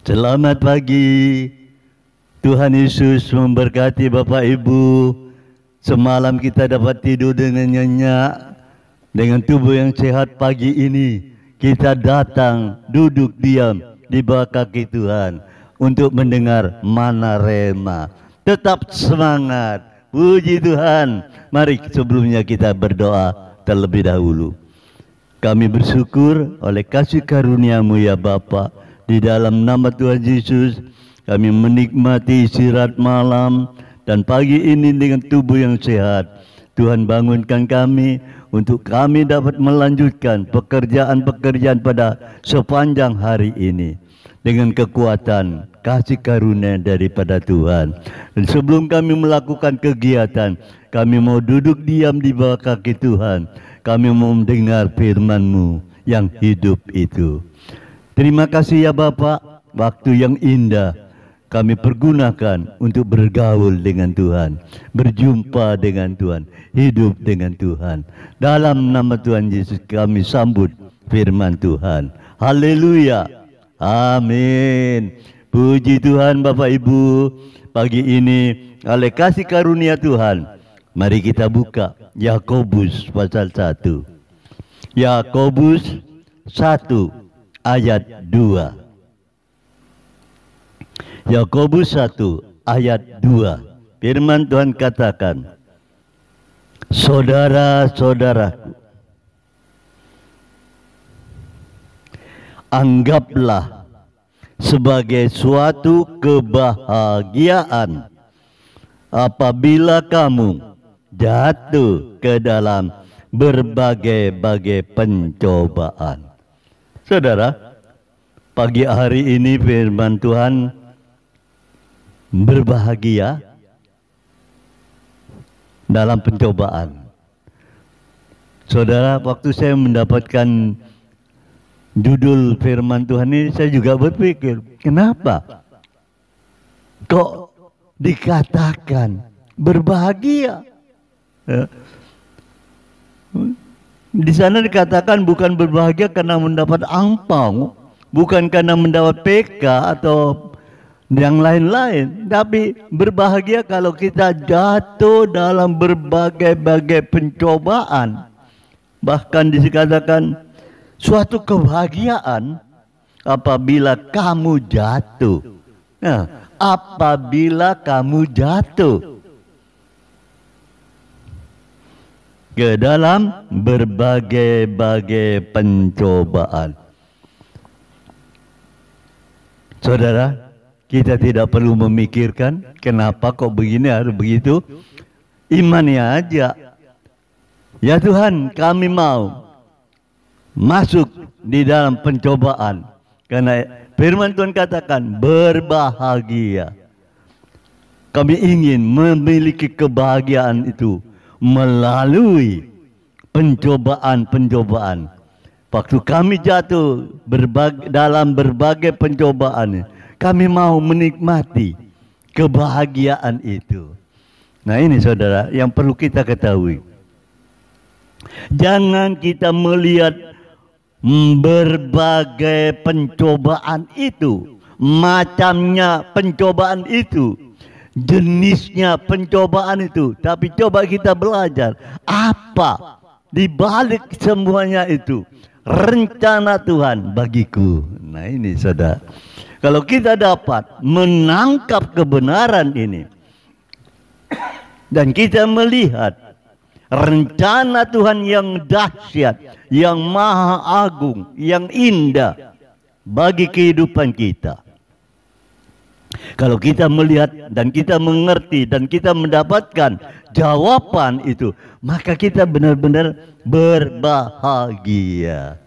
Selamat pagi. Tuhan Yesus memberkati Bapak Ibu. Semalam kita dapat tidur dengan nyenyak, dengan tubuh yang sehat. Pagi ini kita datang duduk diam di bawah kaki Tuhan untuk mendengar mana rema. Tetap semangat. Puji Tuhan. Mari sebelumnya kita berdoa terlebih dahulu. Kami bersyukur oleh kasih karunia-Mu ya Bapa. Di dalam nama Tuhan Yesus kami menikmati istirahat malam dan pagi ini dengan tubuh yang sehat. Tuhan bangunkan kami untuk kami dapat melanjutkan pekerjaan-pekerjaan pada sepanjang hari ini dengan kekuatan kasih karunia daripada Tuhan. Dan sebelum kami melakukan kegiatan, kami mau duduk diam di bawah kaki Tuhan. Kami mau mendengar firman-Mu yang hidup itu. Terima kasih ya Bapak, waktu yang indah kami pergunakan untuk bergaul dengan Tuhan, berjumpa dengan Tuhan, hidup dengan Tuhan. Dalam nama Tuhan Yesus kami sambut firman Tuhan. Haleluya. Amin. Puji Tuhan Bapak Ibu. Pagi ini oleh kasih karunia Tuhan, mari kita buka Yakobus pasal 1. Yakobus 1 ayat 2. Yakobus 1 ayat 2. Firman Tuhan katakan, saudara-saudaraku, anggaplah sebagai suatu kebahagiaan apabila kamu jatuh ke dalam berbagai-bagai pencobaan. Saudara, pagi hari ini firman Tuhan berbahagia dalam pencobaan. Saudara, waktu saya mendapatkan judul firman Tuhan ini, saya juga berpikir, kenapa kok dikatakan berbahagia? Di sana dikatakan bukan berbahagia karena mendapat angpau, bukan karena mendapat PK atau yang lain-lain, tapi berbahagia kalau kita jatuh dalam berbagai-bagai pencobaan. Bahkan dikatakan suatu kebahagiaan apabila kamu jatuh. Nah, apabila kamu jatuh ke dalam berbagai-bagai pencobaan. Saudara, kita tidak perlu memikirkan kenapa kok begini harus begitu. Imannya aja. Ya Tuhan, kami mau masuk di dalam pencobaan. Karena firman Tuhan katakan berbahagia. Kami ingin memiliki kebahagiaan itu melalui pencobaan-pencobaan. Waktu kami jatuh dalam berbagai pencobaan, kami mau menikmati kebahagiaan itu. Nah ini saudara yang perlu kita ketahui. Jangan kita melihat berbagai pencobaan itu, macamnya pencobaan itu, jenisnya pencobaan itu, tapi coba kita belajar apa di balik semuanya itu rencana Tuhan bagiku. Nah ini saudara, kalau kita dapat menangkap kebenaran ini dan kita melihat rencana Tuhan yang dahsyat, yang maha agung, yang indah bagi kehidupan kita. Kalau kita melihat dan kita mengerti dan kita mendapatkan jawaban itu, maka kita benar-benar berbahagia.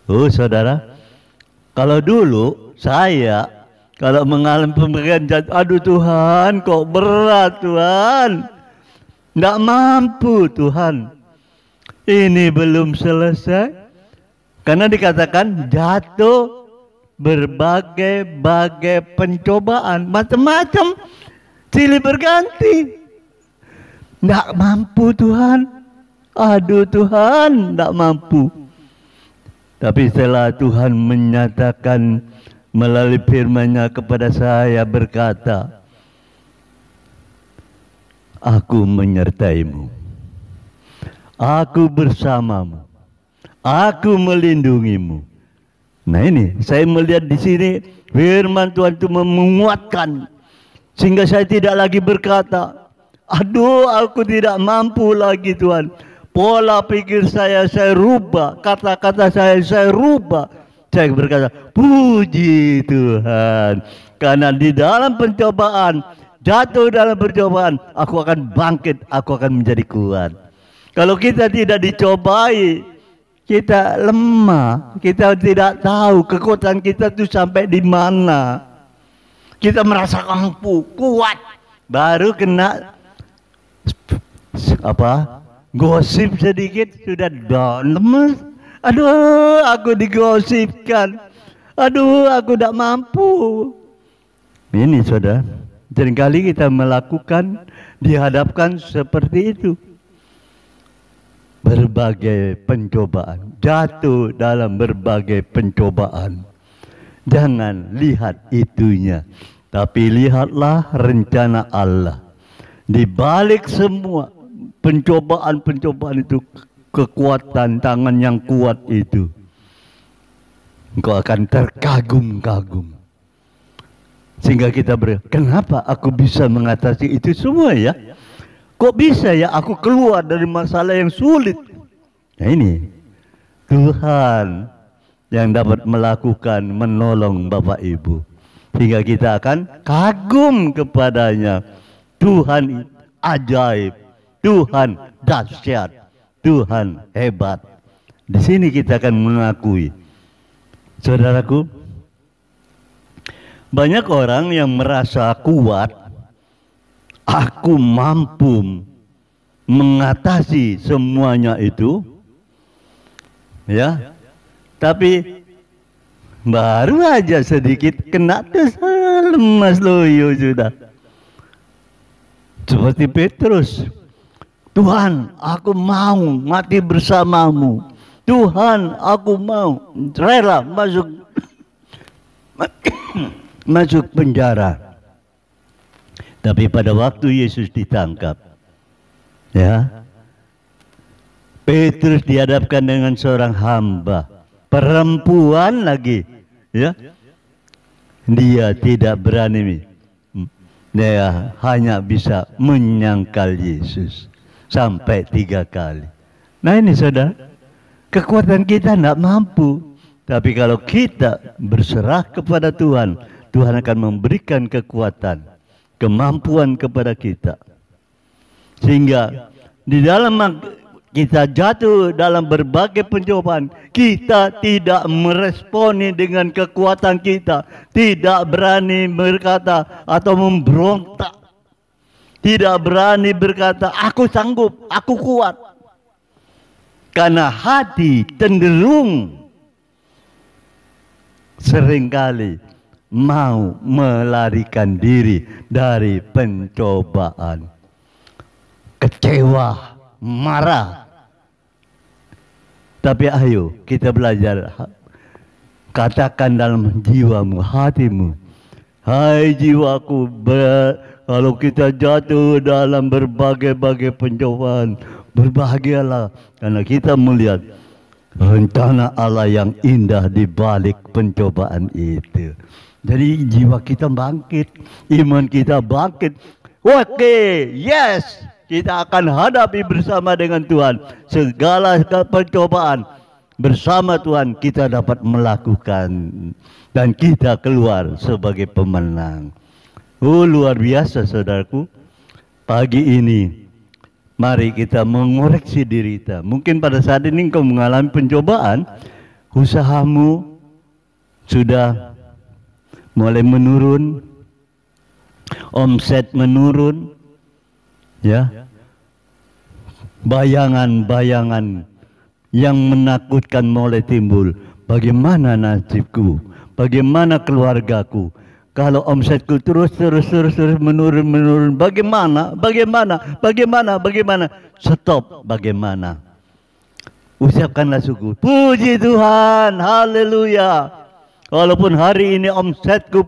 Oh saudara, kalau dulu saya kalau mengalami pemberian jatuh, aduh Tuhan kok berat Tuhan, tidak mampu Tuhan, ini belum selesai. Karena dikatakan jatuh berbagai-bagai pencobaan, macam-macam, silih berganti. Tidak mampu Tuhan, aduh Tuhan, tidak mampu. Tapi setelah Tuhan menyatakan melalui firman-Nya kepada saya berkata, aku menyertaimu, aku bersamamu, aku melindungimu. Nah ini, saya melihat di sini firman Tuhan itu menguatkan, sehingga saya tidak lagi berkata, aduh aku tidak mampu lagi Tuhan. Pola pikir saya rubah, kata-kata saya rubah. Saya berkata, puji Tuhan, karena di dalam pencobaan, jatuh dalam percobaan, aku akan bangkit, aku akan menjadi kuat. Kalau kita tidak dicobai, kita lemah, kita tidak tahu kekuatan kita itu sampai di mana. Kita merasa mampu, kuat, baru kena gosip sedikit sudah lemes. Aduh, aku digosipkan. Aduh, aku tidak mampu. Ini saudara, seringkali kita melakukan, dihadapkan seperti itu. Berbagai pencobaan, jatuh dalam berbagai pencobaan. Jangan lihat itunya, tapi lihatlah rencana Allah. Di balik semua pencobaan-pencobaan itu, kekuatan tangan yang kuat itu, engkau akan terkagum-kagum. Sehingga kita kenapa aku bisa mengatasi itu semua ya? Kok bisa ya aku keluar dari masalah yang sulit? Nah ini, Tuhan yang dapat melakukan, menolong Bapak Ibu. Sehingga kita akan kagum kepadanya. Tuhan ajaib, Tuhan dahsyat, Tuhan hebat. Di sini kita akan mengakui. Saudaraku, banyak orang yang merasa kuat, aku mampu mengatasi semuanya itu, ya. Tapi baru aja sedikit kena terus lemas loyo sudah. Seperti Petrus, Tuhan, aku mau mati bersamamu. Tuhan, aku mau rela masuk penjara. Tapi pada waktu Yesus ditangkap, ya, Petrus dihadapkan dengan seorang hamba, perempuan lagi, ya. Dia tidak berani. Dia hanya bisa menyangkal Yesus sampai 3 kali. Nah ini saudara, kekuatan kita tidak mampu. Tapi kalau kita berserah kepada Tuhan, Tuhan akan memberikan kekuatan, kemampuan kepada kita. Sehingga di dalam kita jatuh dalam berbagai pencobaan, kita tidak meresponi dengan kekuatan kita, tidak berani berkata atau memberontak, tidak berani berkata aku sanggup, aku kuat, karena hati cenderung seringkali mau melarikan diri dari pencobaan, kecewa, marah. Tapi ayo kita belajar, katakan dalam jiwamu, hatimu, hai jiwaku, kalau kita jatuh dalam berbagai-bagai pencobaan, berbahagialah karena kita melihat rencana Allah yang indah di balik pencobaan itu. Jadi jiwa kita bangkit, iman kita bangkit. Oke, yes, kita akan hadapi bersama dengan Tuhan segala pencobaan. Bersama Tuhan kita dapat melakukan dan kita keluar sebagai pemenang. Oh, luar biasa saudaraku. Pagi ini mari kita mengoreksi diri kita. Mungkin pada saat ini engkau mengalami pencobaan, usahamu sudah mulai menurun, omset menurun, ya. Bayangan-bayangan yang menakutkan mulai timbul. Bagaimana nasibku? Bagaimana keluargaku? Kalau omsetku terus menurun, bagaimana? Stop, bagaimana? Ucapkanlah syukur. Puji Tuhan, haleluya. Walaupun hari ini omsetku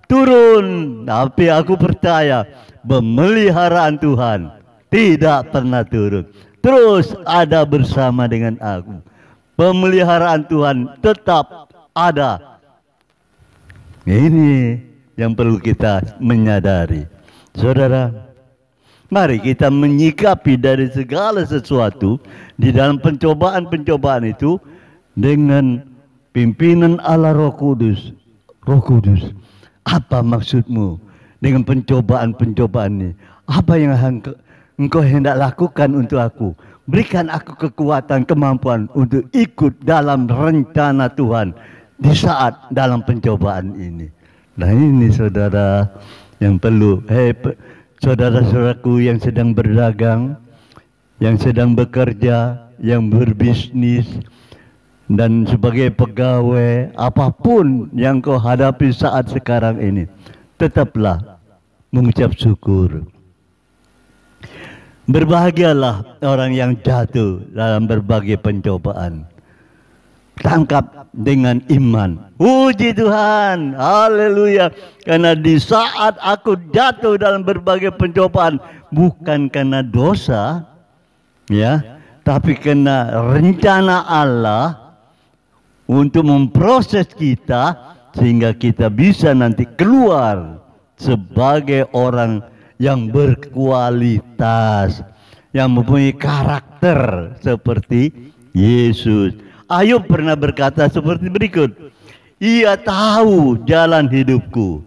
turun, tapi aku percaya pemeliharaan Tuhan tidak pernah turun. Terus ada bersama dengan aku. Pemeliharaan Tuhan tetap ada. Ini yang perlu kita menyadari. Saudara, mari kita menyikapi dari segala sesuatu di dalam pencobaan-pencobaan itu dengan pimpinan Allah Roh Kudus. Roh Kudus, apa maksudmu dengan pencobaan-pencobaan ini? Apa yang engkau hendak lakukan untuk aku? Berikan aku kekuatan, kemampuan untuk ikut dalam rencana Tuhan di saat dalam pencobaan ini. Nah ini saudara yang perlu, saudara-saudaraku yang sedang berdagang, yang sedang bekerja, yang berbisnis, dan sebagai pegawai, apapun yang kau hadapi saat sekarang ini, tetaplah mengucap syukur. Berbahagialah orang yang jatuh dalam berbagai pencobaan. Tangkap dengan iman. Puji Tuhan, haleluya. Karena di saat aku jatuh dalam berbagai pencobaan, bukan karena dosa, ya, tapi karena rencana Allah untuk memproses kita sehingga kita bisa nanti keluar sebagai orang yang berkualitas, yang mempunyai karakter seperti Yesus. Ayub pernah berkata seperti berikut, ia tahu jalan hidupku,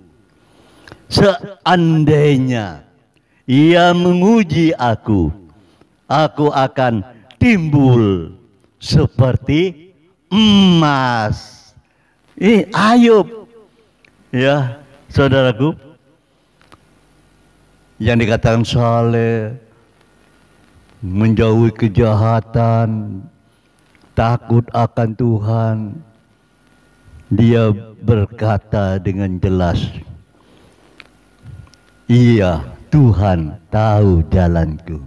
seandainya ia menguji aku, aku akan timbul seperti emas. Ini Ayub, ya saudaraku, yang dikatakan saleh, menjauhi kejahatan, takut akan Tuhan. Dia berkata dengan jelas, iya, Tuhan tahu jalanku.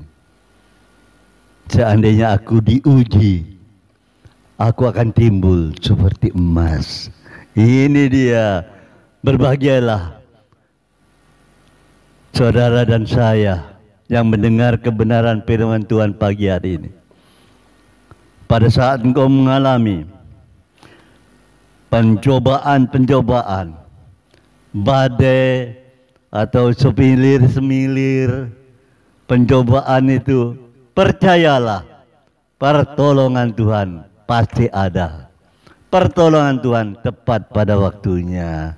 Seandainya aku diuji, aku akan timbul seperti emas. Ini dia. Berbahagialah saudara dan saya yang mendengar kebenaran firman Tuhan pagi hari ini. Pada saat engkau mengalami pencobaan-pencobaan, badai atau semilir-semilir pencobaan itu, percayalah pertolongan Tuhan pasti ada. Pertolongan Tuhan tepat pada waktunya.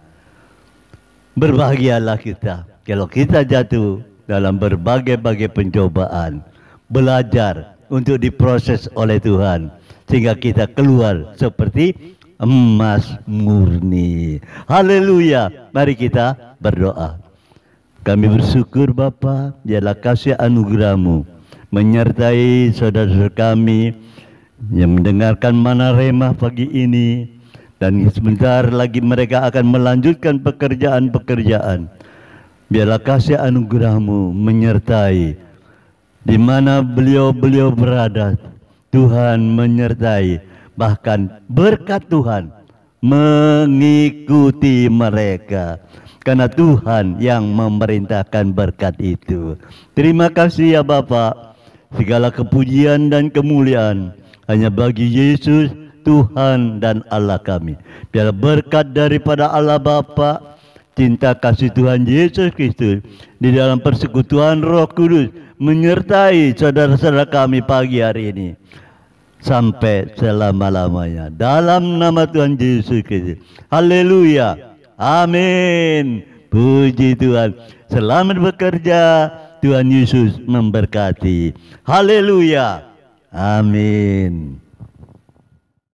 Berbahagialah kita kalau kita jatuh dalam berbagai-bagai pencobaan, belajar untuk diproses oleh Tuhan sehingga kita keluar seperti emas murni. Haleluya. Mari kita berdoa. Kami bersyukur Bapa, biarlah kasih anugerah-Mu menyertai saudara-saudara kami yang mendengarkan Mana Rhema pagi ini, dan sebentar lagi mereka akan melanjutkan pekerjaan-pekerjaan. Biarlah kasih anugerah-Mu menyertai di mana beliau-beliau berada. Tuhan menyertai, bahkan berkat Tuhan mengikuti mereka, karena Tuhan yang memerintahkan berkat itu. Terima kasih ya Bapa. Segala kepujian dan kemuliaan hanya bagi Yesus, Tuhan dan Allah kami. Biar berkat daripada Allah Bapa, cinta kasih Tuhan Yesus Kristus, di dalam persekutuan Roh Kudus menyertai saudara-saudara kami pagi hari ini sampai selama-lamanya. Dalam nama Tuhan Yesus Kristus. Haleluya. Amin. Puji Tuhan. Selamat bekerja. Tuhan Yesus memberkati. Haleluya. Amin.